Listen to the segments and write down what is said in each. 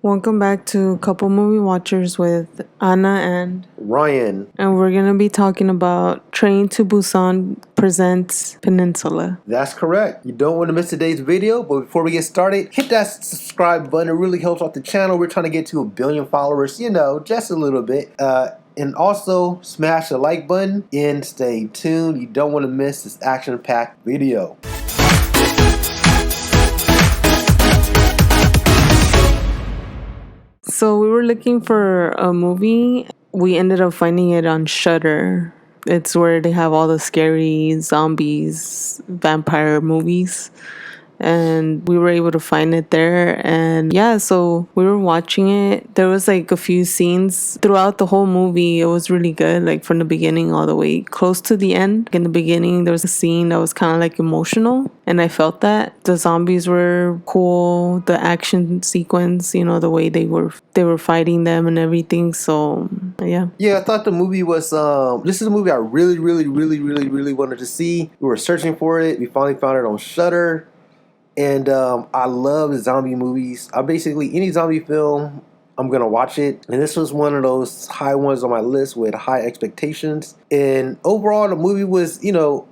Welcome back to Couple Movie Watchers with Anna Ryan. and we're going to be talking about Train to Busan presents Peninsula. That's correct. You don't want to miss today's video, but before we get started, hit that subscribe button. It really helps out the channel. We're trying to get to 1 billion followers, just a little bit. And also smash the like button and stay tuned. You don't want to miss this action-packed video. So we were looking for a movie. We ended up finding it on Shudder. It's where they have all the scary zombies, vampire movies. And we were able to find it there. And yeah, so we were watching it. There was like a few scenes throughout the whole movie. It was really good, like from the beginning all the way close to the end. In the beginning, there was a scene that was kind of like emotional. And I felt that. The zombies were cool. The action sequence, the way they were fighting them and everything. So yeah. Yeah, I thought the movie was, this is a movie I really wanted to see. We were searching for it. We finally found it on Shudder. And I love zombie movies. Any zombie film, I'm going to watch it. And this was one of those high ones on my list with high expectations. And overall, the movie was,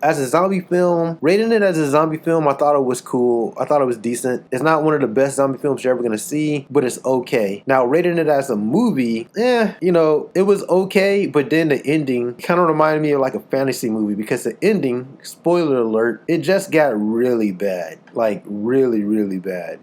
as a zombie film, rating it as a zombie film, I thought it was cool. I thought it was decent. It's not one of the best zombie films you're ever going to see, but it's okay. Now, rating it as a movie, it was okay, but then the ending kind of reminded me of like a fantasy movie because the ending, spoiler alert, it just got really bad. Like really bad.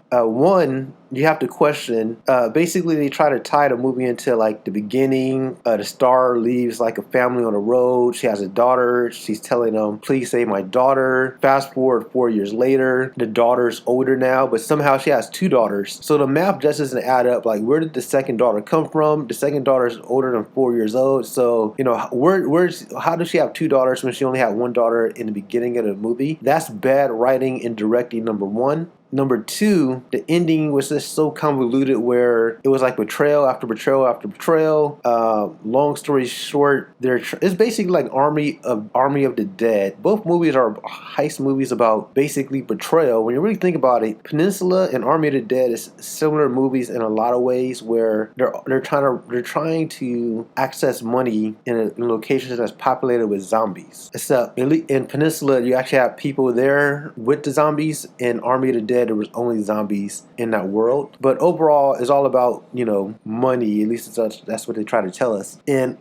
You have to question, basically they try to tie the movie into like the beginning. The star leaves like a family on the road. She has a daughter. She's telling them, please save my daughter. Fast forward 4 years later, the daughter's older now, but somehow she has 2 daughters. So the math just doesn't add up. Like, where did the second daughter come from? The second daughter is older than 4 years old. So, how does she have 2 daughters when she only had 1 daughter in the beginning of the movie? That's bad writing and directing, number 1. Number 2, the ending was just so convoluted where it was like betrayal after betrayal after betrayal. Long story short, it's basically like Army of the Dead. Both movies are heist movies about basically betrayal. When you really think about it, Peninsula and Army of the Dead is similar movies in a lot of ways where they're trying to access money in locations that's populated with zombies. Except in Peninsula, you actually have people there with the zombies. In Army of the Dead, there was only zombies in that world. But overall, it's all about, money. At least that's what they try to tell us. And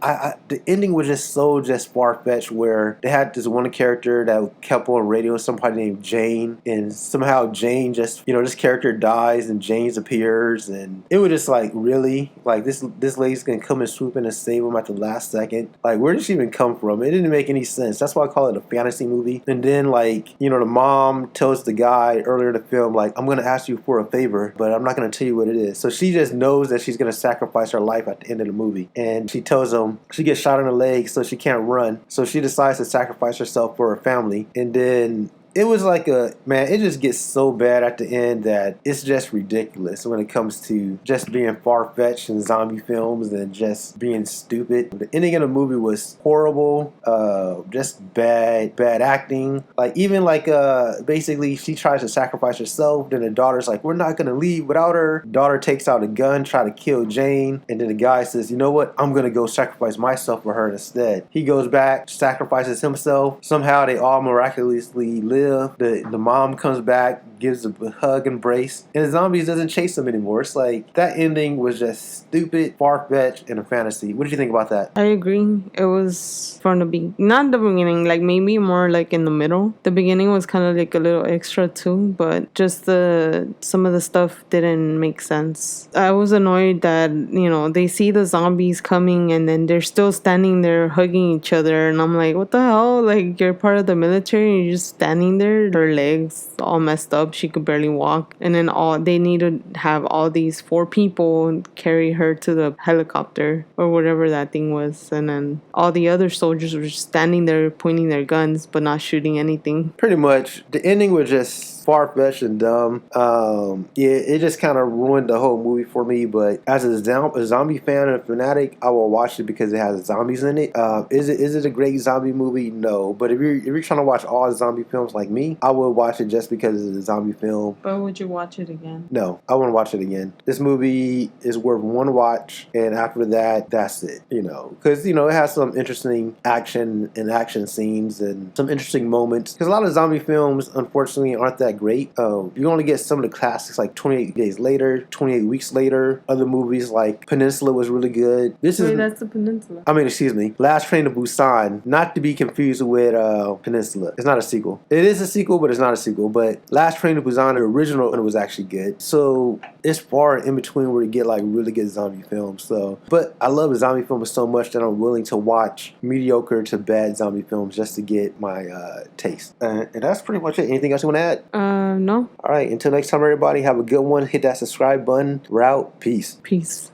the ending was just so far-fetched where they had this one character that kept on radio, somebody named Jane. And somehow Jane just, this character dies and Jane appears. And it was just like, really? Like, this lady's going to come and swoop in and save him at the last second? Like, where did she even come from? It didn't make any sense. That's why I call it a fantasy movie. And then, the mom tells the guy earlier in the film, like, I'm going to ask you for a favor, but I'm not going to tell you what it is. So she just knows that she's going to sacrifice her life at the end of the movie. And she tells him she gets shot in the leg, so she can't run. So she decides to sacrifice herself for her family. And then it was like it just gets so bad at the end that it's just ridiculous when it comes to just being far-fetched in zombie films and just being stupid. The ending of the movie was horrible, just bad acting. Basically she tries to sacrifice herself, then the daughter's like, we're not gonna leave without her. Daughter takes out a gun, try to kill Jane, and then the guy says, you know what, I'm gonna go sacrifice myself for her instead. He goes back, sacrifices himself. Somehow they all miraculously live. The mom comes back, gives a hug, embrace, and the zombies doesn't chase them anymore. It's like that ending was just stupid, far-fetched, and a fantasy. What did you think about that? I agree. It was from not the beginning, like maybe more like in the middle. The beginning was kind of like a little extra too, but just some of the stuff didn't make sense. I was annoyed that, they see the zombies coming and then they're still standing there hugging each other, and I'm like, what the hell? Like, you're part of the military and you're just standing there. Her legs all messed up. She could barely walk. And then they need to have all these 4 people carry her to the helicopter or whatever that thing was. And then all the other soldiers were just standing there pointing their guns but not shooting anything. Pretty much. The ending was just far-fetched and dumb. It just kind of ruined the whole movie for me. But as a zombie fan and a fanatic, I will watch it because it has zombies in it. Is it a great zombie movie? No. But if you're trying to watch all zombie films like me, I would watch it just because it's a zombie zombie film. But would you watch it again? No, I want to watch it again. This movie is worth one watch, and after that, that's it. Because it has some interesting action scenes and some interesting moments. Because a lot of zombie films, unfortunately, aren't that great. You only get some of the classics like 28 Days Later, 28 Weeks Later. Other movies like Peninsula was really good. Wait, that's the Peninsula. Excuse me, Last Train to Busan, not to be confused with Peninsula. It's not a sequel. It is a sequel, but it's not a sequel. But Last Train to Busan, the original, was actually good. So it's far in between where you get like really good zombie films. But I love zombie films so much that I'm willing to watch mediocre to bad zombie films just to get my taste. And that's pretty much it. Anything else you want to add? No. All right. Until next time, everybody, have a good one. Hit that subscribe button. We're out. Peace. Peace.